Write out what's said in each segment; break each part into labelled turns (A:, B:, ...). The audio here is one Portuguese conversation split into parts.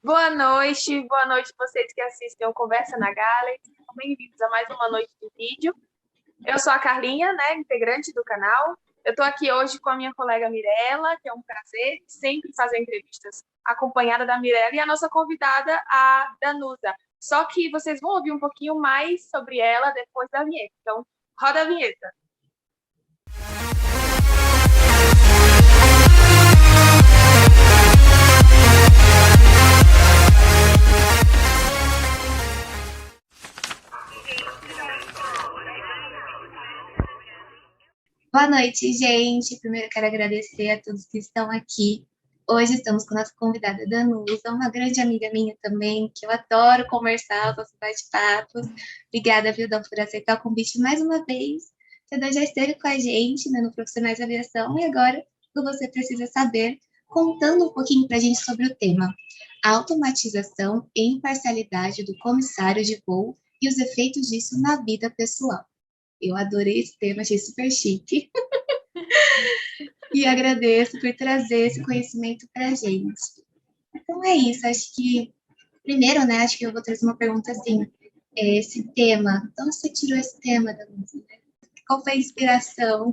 A: Boa noite vocês que assistem o Conversa na Gala. Sejam bem-vindos a mais uma noite de vídeo. Eu sou a Carlinha, né, integrante do canal. Eu estou aqui hoje com a minha colega Mirella, que é um prazer sempre fazer entrevistas acompanhada da Mirella, e a nossa convidada, a Danusa. Só que vocês vão ouvir um pouquinho mais sobre ela depois da vinheta. Então, roda a vinheta.
B: Boa noite, gente. Primeiro quero agradecer a todos que estão aqui. Hoje estamos com a nossa convidada Danusa, uma grande amiga minha também, que eu adoro conversar, os nossos bate-papos. Obrigada, viu, Dan, por aceitar o convite mais uma vez. Você já esteve com a gente, né, no Profissionais de Aviação, e agora o Você Precisa Saber, contando um pouquinho para a gente sobre o tema: a automatização e imparcialidade do comissário de voo e os efeitos disso na vida pessoal. Eu adorei esse tema, achei super chique. E agradeço por trazer esse conhecimento para a gente. Então é isso, acho que, primeiro, né, acho que eu vou trazer uma pergunta assim, esse tema, então você tirou esse tema da música? Qual foi a inspiração?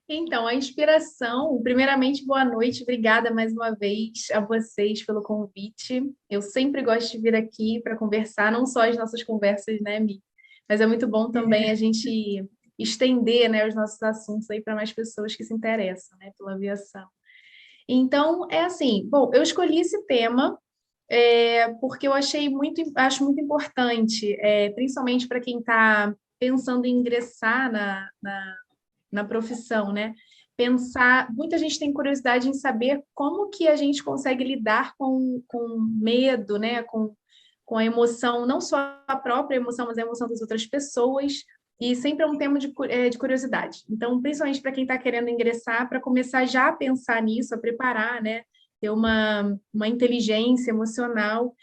C: Então, a inspiração, primeiramente, boa noite, obrigada mais uma vez a vocês pelo convite. Eu sempre gosto de vir aqui para conversar, não só as nossas conversas, né, Mi? Mas é muito bom também a gente estender, né, os nossos assuntos aí para mais pessoas que se interessam, né, pela aviação. Então, é assim, bom, eu escolhi esse tema porque eu acho muito importante, principalmente para quem está pensando em ingressar na profissão, né? Pensar, muita gente tem curiosidade em saber como que a gente consegue lidar com medo, né? Com a emoção, não só a própria emoção, mas a emoção das outras pessoas, e sempre é um tema de curiosidade. Então, principalmente para quem está querendo ingressar, para começar já a pensar nisso, a preparar, né? Ter uma inteligência emocional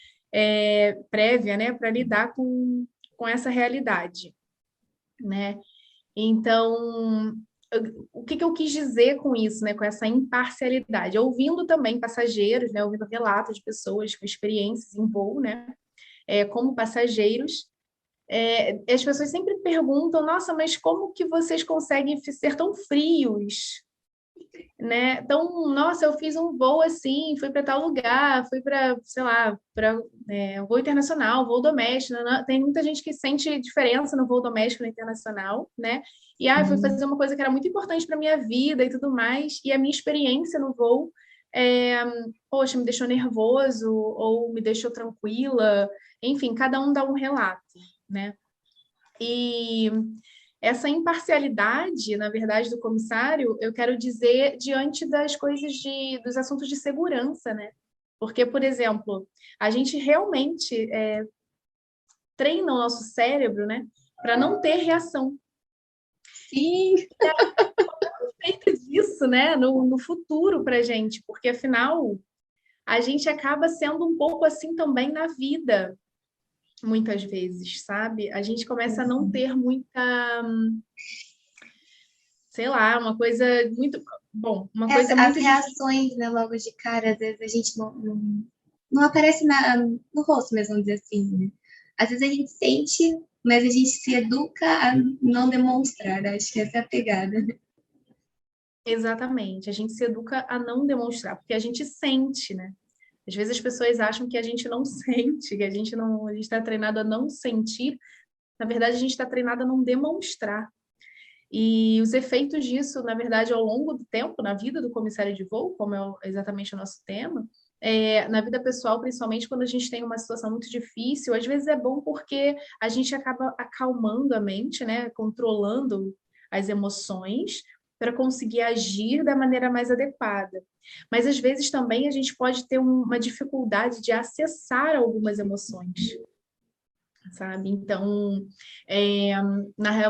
C: prévia, né? Para lidar com essa realidade, né? Então, o que eu quis dizer com isso, né, com essa imparcialidade? Ouvindo também passageiros, né, ouvindo relatos de pessoas com experiências em voo, né, como passageiros, as pessoas sempre perguntam: nossa, mas como que vocês conseguem ser tão frios? Né? Então, nossa, eu fiz um voo assim, fui para tal lugar, fui para, sei lá, para voo internacional, voo doméstico. Tem muita gente que sente diferença no voo doméstico e no internacional, né? E fui fazer uma coisa que era muito importante para minha vida e tudo mais, e a minha experiência no voo, poxa, me deixou nervoso ou me deixou tranquila. Enfim, cada um dá um relato, né? E essa imparcialidade, na verdade, do comissário, eu quero dizer diante das coisas dos assuntos de segurança, né? Porque, por exemplo, a gente realmente treina o nosso cérebro, né, para não ter reação.
B: Sim!
C: E feito disso, né, no futuro para a gente, porque, afinal, a gente acaba sendo um pouco assim também na vida, muitas vezes, sabe? A gente começa a não ter muita, sei lá, uma coisa muito... Bom, uma coisa
B: As
C: muito...
B: reações, né, logo de cara, às vezes a gente não aparece no rosto mesmo, vamos dizer assim, né? Às vezes a gente sente, mas a gente se educa a não demonstrar, acho que essa é a pegada.
C: Exatamente, a gente se educa a não demonstrar, porque a gente sente, né? Às vezes as pessoas acham que a gente não sente, que a gente está treinado a não sentir. Na verdade, a gente está treinado a não demonstrar. E os efeitos disso, na verdade, ao longo do tempo, na vida do comissário de voo, como é exatamente o nosso tema, na vida pessoal, principalmente quando a gente tem uma situação muito difícil, às vezes é bom porque a gente acaba acalmando a mente, né? Controlando as emoções para conseguir agir da maneira mais adequada. Mas às vezes também a gente pode ter uma dificuldade de acessar algumas emoções, sabe? Então,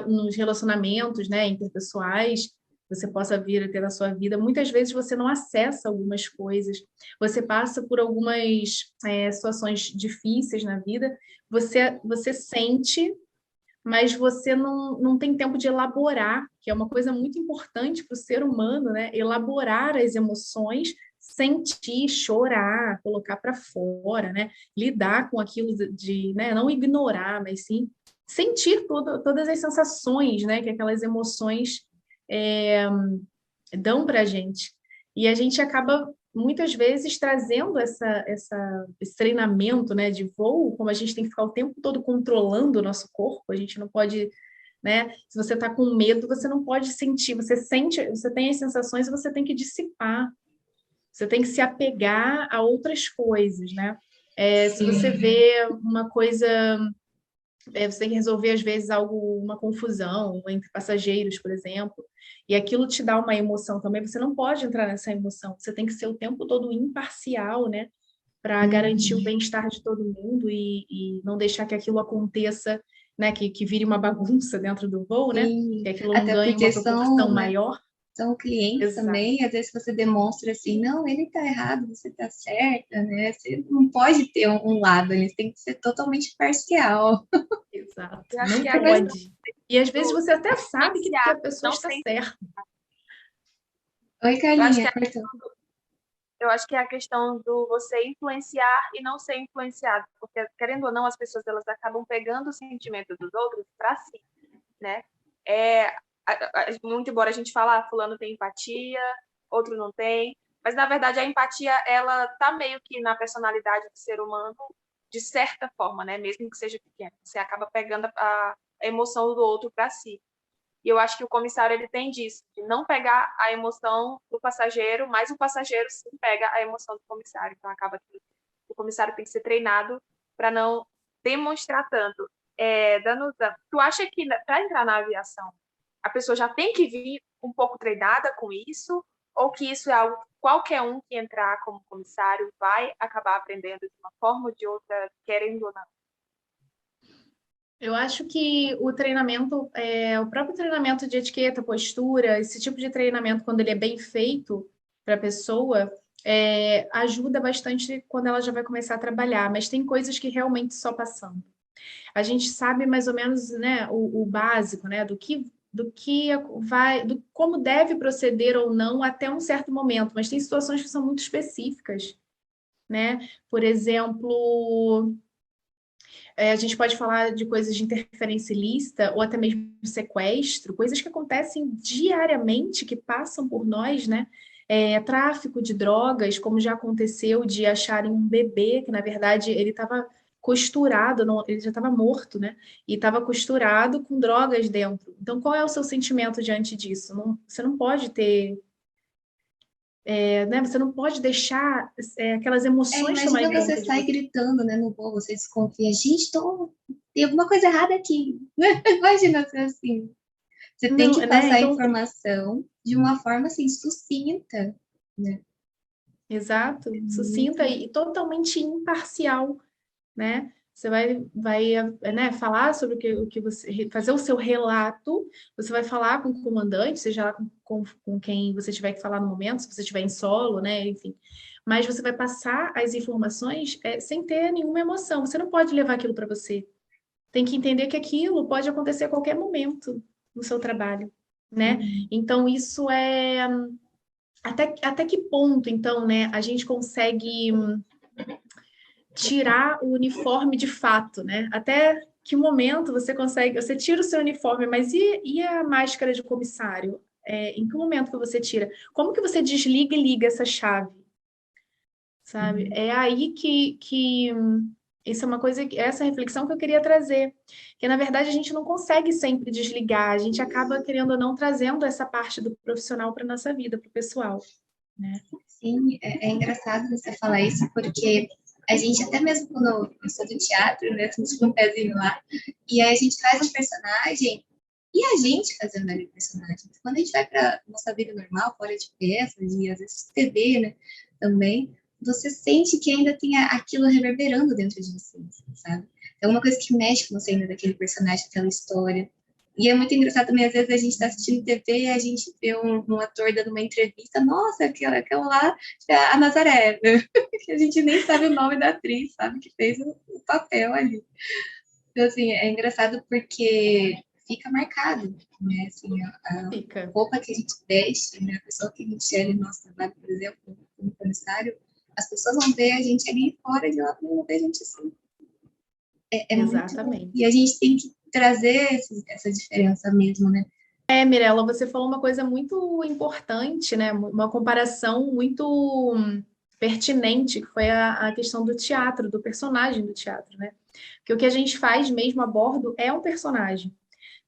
C: nos relacionamentos, né, interpessoais, você possa vir a ter na sua vida, muitas vezes você não acessa algumas coisas, você passa por algumas situações difíceis na vida, você sente, mas você não tem tempo de elaborar, que é uma coisa muito importante para o ser humano, né? Elaborar as emoções sentir, chorar, colocar para fora, né? Lidar com aquilo de, né? Não ignorar, mas sim sentir todas as sensações, né? Que aquelas emoções dão para a gente. E a gente acaba, muitas vezes, trazendo esse treinamento, né, de voo, como a gente tem que ficar o tempo todo controlando o nosso corpo, a gente não pode, né? Se você está com medo, você não pode sentir, você sente, você tem as sensações e você tem que dissipar, você tem que se apegar a outras coisas, né? Se você vê uma coisa, você tem que resolver, às vezes, uma confusão entre passageiros, por exemplo, e aquilo te dá uma emoção também, você não pode entrar nessa emoção, você tem que ser o tempo todo imparcial, né? Para garantir o bem-estar de todo mundo e não deixar que aquilo aconteça, né? Que vire uma bagunça dentro do voo, né? Que aquilo não
B: Até
C: ganhe
B: porque
C: uma proporção maior.
B: são clientes
C: Exato.
B: também, às vezes você demonstra assim, não, ele tá errado, você tá certa, né? Você não pode ter um lado, ele tem que ser totalmente parcial.
C: Exato,
A: Eu acho
C: não
A: que a
C: pode. E às vezes você até sabe que a
A: influenciar,
C: pessoa
A: não
C: está
A: ser.
C: certa.
B: Oi,
A: Eu acho que
B: Carlinha, cortou.
A: eu acho que é a questão do você influenciar e não ser influenciado, porque querendo ou não, as pessoas elas acabam pegando o sentimento dos outros para si, né? Muito embora a gente fale, fulano tem empatia, outro não tem, mas na verdade a empatia ela tá meio que na personalidade do ser humano de certa forma, né? Mesmo que seja pequena, você acaba pegando a emoção do outro para si. E eu acho que o comissário ele tem disso, de não pegar a emoção do passageiro, mas o passageiro sim pega a emoção do comissário. Então acaba que o comissário tem que ser treinado para não demonstrar tanto. Danuta, tu acha que para entrar na aviação a pessoa já tem que vir um pouco treinada com isso? Ou que isso é algo que qualquer um que entrar como comissário vai acabar aprendendo de uma forma ou de outra, querendo ou não?
C: Eu acho que o treinamento, o próprio treinamento de etiqueta, postura, esse tipo de treinamento, quando ele é bem feito para a pessoa, ajuda bastante quando ela já vai começar a trabalhar, mas tem coisas que realmente só passando. A gente sabe mais ou menos, né, o básico, né, como deve proceder ou não até um certo momento, mas tem situações que são muito específicas, né? Por exemplo, a gente pode falar de coisas de interferência ilícita ou até mesmo sequestro, coisas que acontecem diariamente, que passam por nós, né? Tráfico de drogas, como já aconteceu de acharem um bebê, que na verdade ele estava costurado, ele já estava morto, né? E estava costurado com drogas dentro. Então, qual é o seu sentimento diante disso? Você não pode ter, né? Você não pode deixar aquelas emoções tomarem
B: Imagina você
C: conta de
B: sai
C: você.
B: gritando, né, no voo, você desconfia, gente, tem alguma coisa errada aqui. Imagina ser assim. Você tem
C: Não,
B: que
C: né?
B: passar a
C: Então,
B: informação de uma forma assim sucinta, né?
C: exato,
B: Muito.
C: sucinta e totalmente imparcial, né? Você vai, né, falar sobre o que você, fazer o seu relato, você vai falar com o comandante, seja lá com quem você tiver que falar no momento, se você estiver em solo, né, enfim. Mas você vai passar as informações sem ter nenhuma emoção. Você não pode levar aquilo para você. Tem que entender que aquilo pode acontecer a qualquer momento no seu trabalho, né? Então, isso até que ponto, então, né, a gente consegue tirar o uniforme de fato, né? Até que momento você tira o seu uniforme, mas e a máscara de comissário? Em que momento que você tira? Como que você desliga e liga essa chave? Sabe? É aí que isso é uma coisa, essa reflexão que eu queria trazer, que na verdade a gente não consegue sempre desligar, a gente acaba querendo ou não trazendo essa parte do profissional para nossa vida, para o pessoal, né?
B: Sim, é engraçado você falar isso, porque a gente, até mesmo quando eu sou do teatro, né, a gente um pezinho lá, e aí a gente faz um personagem, e a gente fazendo ali o personagem. Quando a gente vai para nossa vida normal, fora de peças, e às vezes TV, né, também, você sente que ainda tem aquilo reverberando dentro de você, sabe? É uma coisa que mexe com você ainda daquele personagem, aquela história. E é muito engraçado também, às vezes a gente está assistindo TV e a gente vê um ator dando uma entrevista, nossa, aquela lá é a Nazaré, né? Que a gente nem sabe o nome da atriz, sabe, que fez o papel ali. Então, assim, é engraçado porque fica marcado, né? Assim, a
C: Fica.
B: roupa que a gente veste, né? A pessoa que a gente é ali no nosso trabalho, por exemplo, como comissário, as pessoas vão ver a gente ali fora de lá, não vão ver a gente assim. É muito...
C: Exatamente.
B: E a gente tem que trazer essa diferença mesmo, né?
C: Mirella, você falou uma coisa muito importante, né? Uma comparação muito pertinente, que foi a questão do teatro, do personagem do teatro, né? Porque o que a gente faz mesmo a bordo é um personagem,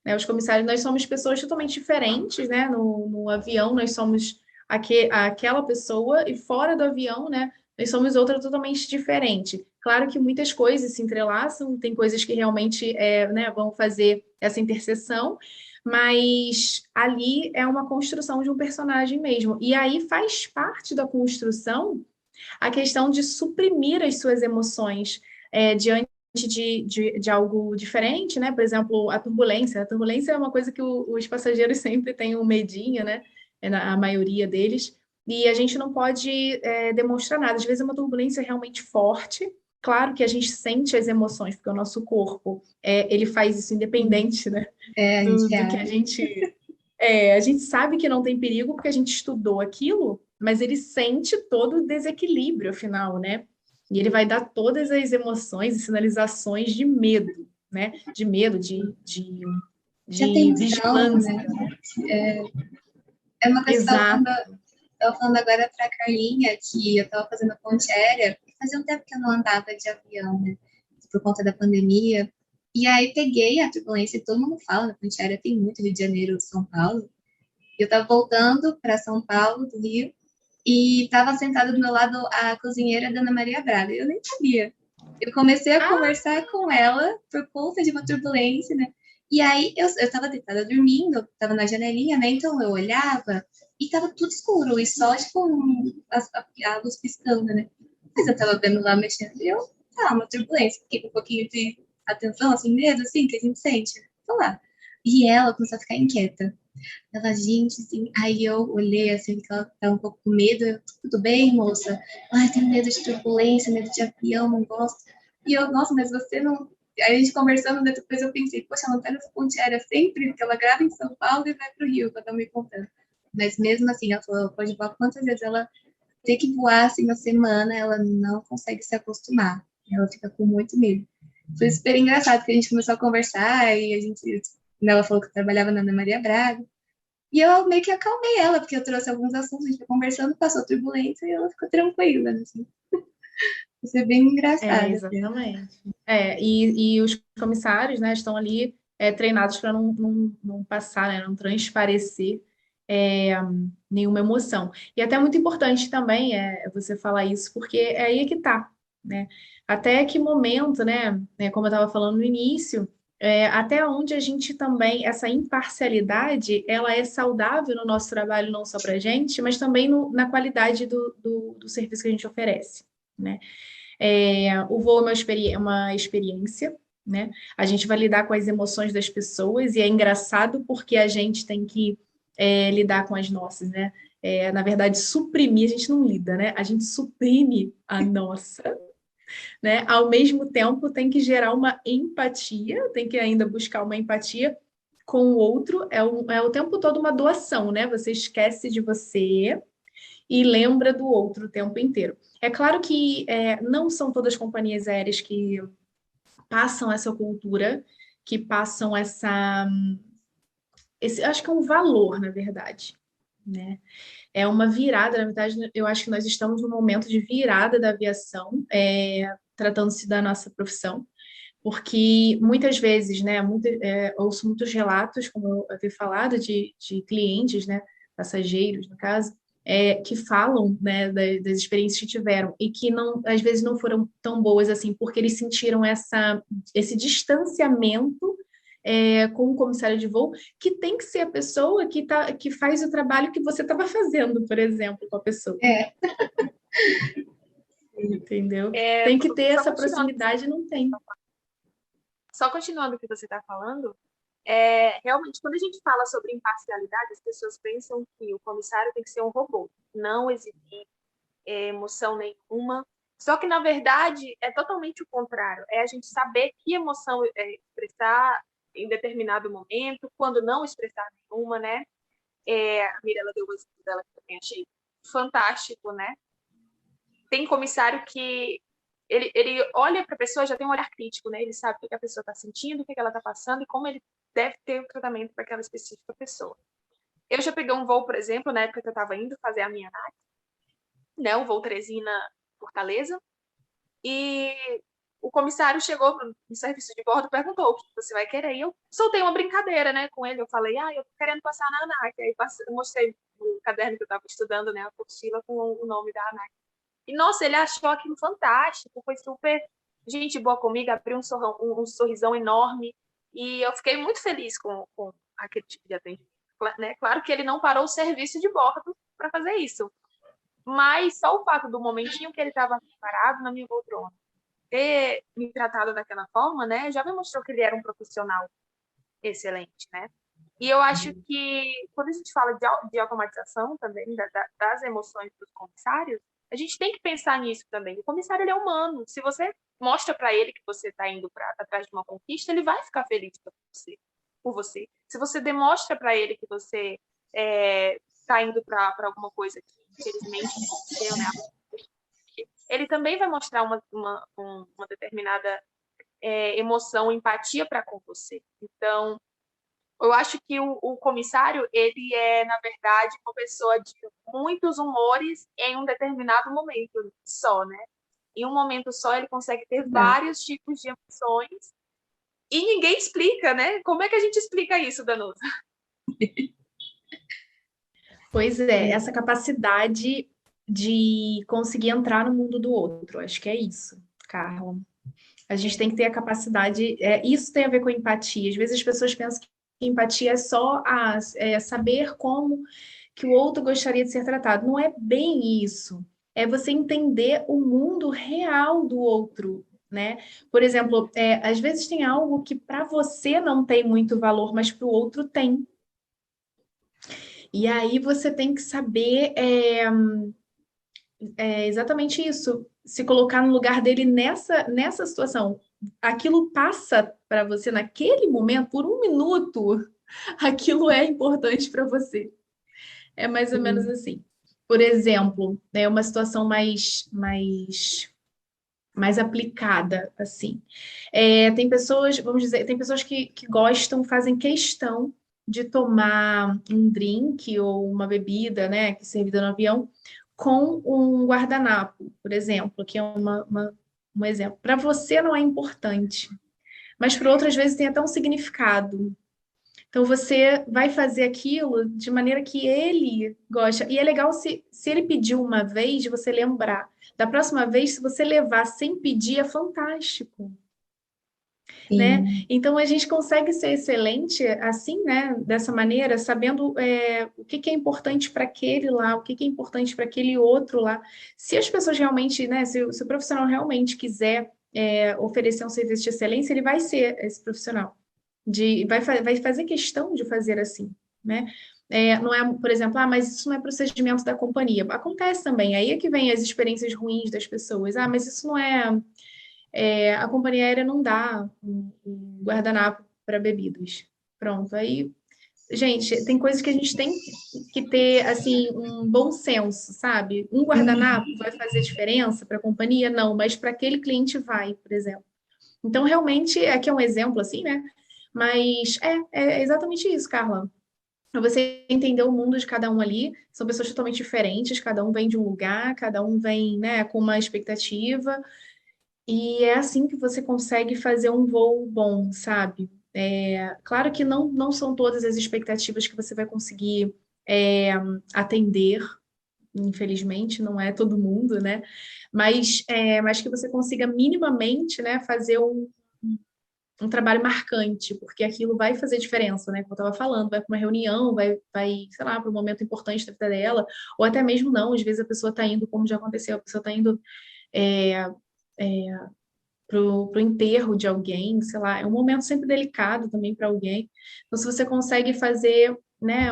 C: né? Os comissários, nós somos pessoas totalmente diferentes, né? No avião, nós somos aquela pessoa, e fora do avião, né? Nós somos outra totalmente diferente. Claro que muitas coisas se entrelaçam, tem coisas que realmente né, vão fazer essa interseção, mas ali é uma construção de um personagem mesmo. E aí faz parte da construção a questão de suprimir as suas emoções diante de algo diferente, né? Por exemplo, a turbulência. A turbulência é uma coisa que os passageiros sempre têm um medinho, né? A maioria deles. E a gente não pode demonstrar nada. Às vezes é uma turbulência realmente forte. Claro que a gente sente as emoções, porque o nosso corpo ele faz isso independente, né?
B: A gente
C: Do que a gente... a gente sabe que não tem perigo porque a gente estudou aquilo, mas ele sente todo o desequilíbrio, afinal, né? E ele vai dar todas as emoções e sinalizações de medo, né? De medo,
B: de
C: de
B: atenção,
C: vigilância.
B: né? É uma coisa que
C: Exato.
B: eu falando agora para a Carlinha, que eu estava fazendo a ponte aérea, fazia um tempo que eu não andava de avião, né? Por conta da pandemia. E aí peguei a turbulência, todo mundo fala, na ponte aérea tem muito Rio de Janeiro, São Paulo. Eu estava voltando para São Paulo, do Rio, e estava sentada do meu lado a cozinheira da Ana Maria Braga. Eu nem sabia. Eu comecei a conversar com ela por conta de uma turbulência, né? E aí eu estava deitada dormindo, estava na janelinha, né? Então eu olhava e estava tudo escuro, e só tipo a luz piscando, né? Mas eu estava vendo lá mexendo, e eu, uma turbulência, fiquei com um pouquinho de atenção, assim, medo, assim, que a gente sente, né? Tô lá. E ela começou a ficar inquieta. Ela, gente, assim, aí eu olhei assim, que ela tava um pouco com medo. Eu, tudo bem, moça? Ai, tenho medo de turbulência, medo de avião, não gosto. E eu, nossa, mas você não. Aí a gente conversando, né, depois eu pensei, poxa, ela não tá nessa ponte aérea sempre, porque ela grava em São Paulo e vai pro Rio, que ela tá me contando. Mas mesmo assim, ela falou, pode voar quantas vezes ela tem que voar assim na semana, ela não consegue se acostumar. Ela fica com muito medo. Foi super engraçado, porque a gente começou a conversar e a gente. Ela falou que trabalhava na Ana Maria Braga. E eu meio que acalmei ela, porque eu trouxe alguns assuntos, a gente foi conversando, passou turbulência e ela ficou tranquila, assim. Isso é bem engraçado.
C: Exatamente. E os comissários, né, estão ali treinados para não passar, né, não transparecer é, nenhuma emoção. E até muito importante também você falar isso, porque é aí que tá, né? Até que momento, né, como eu estava falando no início, até onde a gente também, essa imparcialidade, ela é saudável no nosso trabalho, não só para a gente, mas também na qualidade do serviço que a gente oferece, né? O voo é uma experiência, né? A gente vai lidar com as emoções das pessoas e é engraçado porque a gente tem que lidar com as nossas, né? Na verdade, suprimir, a gente não lida, né? A gente suprime a nossa, né? Ao mesmo tempo, tem que gerar uma empatia, tem que ainda buscar uma empatia com o outro. É o tempo todo uma doação, né? Você esquece de você e lembra do outro o tempo inteiro. É claro que não são todas as companhias aéreas que passam essa cultura, que passam acho que é um valor, na verdade, né? É uma virada, na verdade, eu acho que nós estamos num momento de virada da aviação, tratando-se da nossa profissão, porque muitas vezes, né, ouço muitos relatos, como eu havia falado, de clientes, né, passageiros, no caso, que falam, né, das experiências que tiveram e que não, às vezes não foram tão boas assim, porque eles sentiram esse distanciamento com o comissário de voo, que tem que ser a pessoa que faz o trabalho que você estava fazendo, por exemplo, com a pessoa. Entendeu? Tem que ter essa proximidade, não tem.
A: Só continuando o que você está falando, realmente, quando a gente fala sobre imparcialidade, as pessoas pensam que o comissário tem que ser um robô, não exibir emoção nenhuma. Só que, na verdade, é totalmente o contrário. É a gente saber que emoção expressar em determinado momento, quando não expressar nenhuma, né? A Mirella deu o exemplo dela, que eu também achei fantástico, né? Tem comissário que ele olha para a pessoa, já tem um olhar crítico, né? Ele sabe o que a pessoa está sentindo, o que ela está passando e como ele deve ter o tratamento para aquela específica pessoa. Eu já peguei um voo, por exemplo, na época que eu estava indo fazer a minha ANAC, né? O voo Teresina-Fortaleza, e o comissário chegou no serviço de bordo e perguntou o que você vai querer. E eu soltei uma brincadeira, né, com ele. Eu falei, eu tô querendo passar na ANAC. Aí eu mostrei o caderno que eu estava estudando, né, a apostila com o nome da ANAC. E, nossa, ele achou aquilo fantástico. Foi super gente boa comigo, abriu um sorrisão enorme. E eu fiquei muito feliz com aquele tipo de atendimento. Né? Claro que ele não parou o serviço de bordo para fazer isso. Mas só o fato do momentinho que ele estava parado na minha poltrona ter me tratado daquela forma, né, já me mostrou que ele era um profissional excelente, né? E eu acho que quando a gente fala de automatização também das emoções dos comissários, a gente tem que pensar nisso também. O comissário ele é humano. Se você mostra para ele que você está indo atrás de uma conquista, ele vai ficar feliz por você. Se você demonstra para ele que você está indo para alguma coisa que infelizmente aconteceu, né? Ele também vai mostrar uma determinada emoção, empatia para com você. Então, eu acho que o comissário, ele é, na verdade, uma pessoa de muitos humores em um determinado momento só, né? Em um momento só, ele consegue ter vários tipos de emoções e ninguém explica, né? Como é que a gente explica isso, Danusa?
C: Pois é, essa capacidade de conseguir entrar no mundo do outro, acho que é isso, Carla. A gente tem que ter a capacidade, isso tem a ver com empatia. Às vezes as pessoas pensam que empatia é só saber como que o outro gostaria de ser tratado. Não é bem isso. É você entender o mundo real do outro, né? Por exemplo, às vezes tem algo que para você não tem muito valor, mas para o outro tem. E aí você tem que saber exatamente isso, se colocar no lugar dele nessa situação. Aquilo passa para você naquele momento, por um minuto, aquilo é importante para você. É mais ou menos assim. Por exemplo, uma situação mais aplicada, assim. Tem pessoas, vamos dizer, tem pessoas que gostam, fazem questão de tomar um drink ou uma bebida, né, que é servida no avião, com um guardanapo, por exemplo, que é um exemplo. Para você não é importante, mas para outras vezes tem até um significado. Então você vai fazer aquilo de maneira que ele gosta. E é legal se ele pediu uma vez, você lembrar. Da próxima vez, se você levar sem pedir, é fantástico. Né? Então a gente consegue ser excelente assim, né? Dessa maneira, sabendo o que é importante para aquele lá, o que é importante para aquele outro lá. Se as pessoas realmente, né? Se o profissional realmente quiser oferecer um serviço de excelência, ele vai ser esse profissional. Vai fazer questão de fazer assim, né? Não é, por exemplo, mas isso não é procedimento da companhia. Acontece também, aí é que vem as experiências ruins das pessoas. Mas isso não a companhia aérea não dá um guardanapo para bebidas. Pronto, aí, gente, tem coisas que a gente tem que ter, assim, um bom senso, sabe? Um guardanapo vai fazer diferença para a companhia? Não, mas para aquele cliente vai, por exemplo. Então, realmente, aqui é um exemplo, assim, né? Mas é exatamente isso, Carla. Você entender o mundo de cada um ali, são pessoas totalmente diferentes, cada um vem de um lugar, cada um vem, né, com uma expectativa, e é assim que você consegue fazer um voo bom, sabe? Claro que não são todas as expectativas que você vai conseguir atender, infelizmente, não é todo mundo, né? Mas que você consiga minimamente, né, fazer um trabalho marcante, porque aquilo vai fazer diferença, né? Como eu estava falando, vai para uma reunião, vai, sei lá, para um momento importante da vida dela, ou até mesmo não, às vezes a pessoa está indo, como já aconteceu, a pessoa está indo para o enterro de alguém, sei lá, é um momento sempre delicado também para alguém. Então, se você consegue fazer né,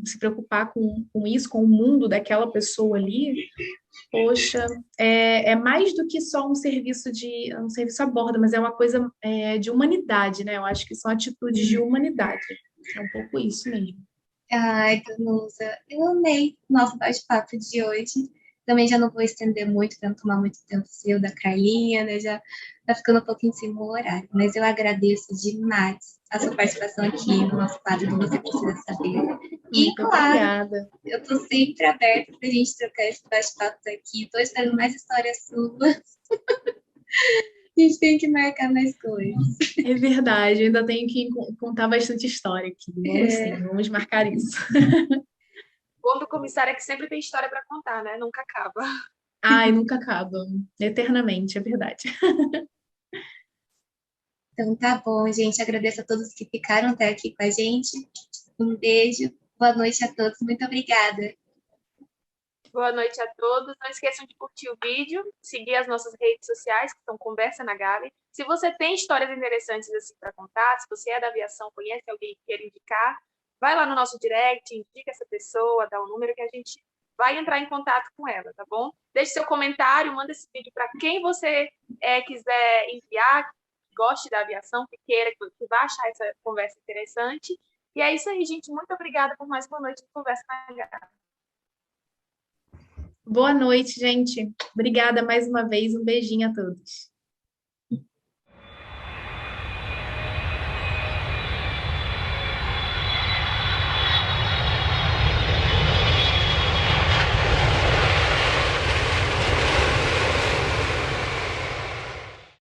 C: se preocupar com isso, com o mundo daquela pessoa ali, poxa, é mais do que só um serviço a bordo, mas é uma coisa de humanidade, né? Eu acho que são atitudes de humanidade. É um pouco isso mesmo.
B: Ai, Danusa, eu amei o nosso bate-papo de hoje. Também já não vou estender muito para não tomar muito tempo seu da Carlinha, né? Já tá ficando um pouquinho em cima do horário. Mas eu agradeço demais a sua participação aqui no nosso quadro do Você Precisa Saber. E,
C: Muito
B: claro,
C: obrigada.
B: eu tô sempre aberta para a gente trocar esses bate-papos aqui. Tô esperando mais histórias suas. A gente tem que marcar mais coisas.
C: É verdade, eu ainda tenho que contar bastante história aqui. Vamos sim, vamos marcar isso.
A: O bom do comissário é que sempre tem história para contar, né? Nunca acaba.
C: Ai, nunca acaba. Eternamente, é verdade.
B: Então tá bom, gente. Agradeço a todos que ficaram até aqui com a gente. Um beijo. Boa noite a todos. Muito obrigada.
A: Boa noite a todos. Não esqueçam de curtir o vídeo, seguir as nossas redes sociais, que são Conversa na Gale. Se você tem histórias interessantes assim para contar, se você é da aviação, conhece alguém que queira indicar, vai lá no nosso direct, indica essa pessoa, dá o número que a gente vai entrar em contato com ela, tá bom? Deixe seu comentário, manda esse vídeo para quem você quiser enviar, que goste da aviação, que queira, que vai achar essa conversa interessante. E é isso aí, gente. Muito obrigada por mais uma noite de Conversa na Gale.
C: Boa noite, gente. Obrigada mais uma vez. Um beijinho a todos.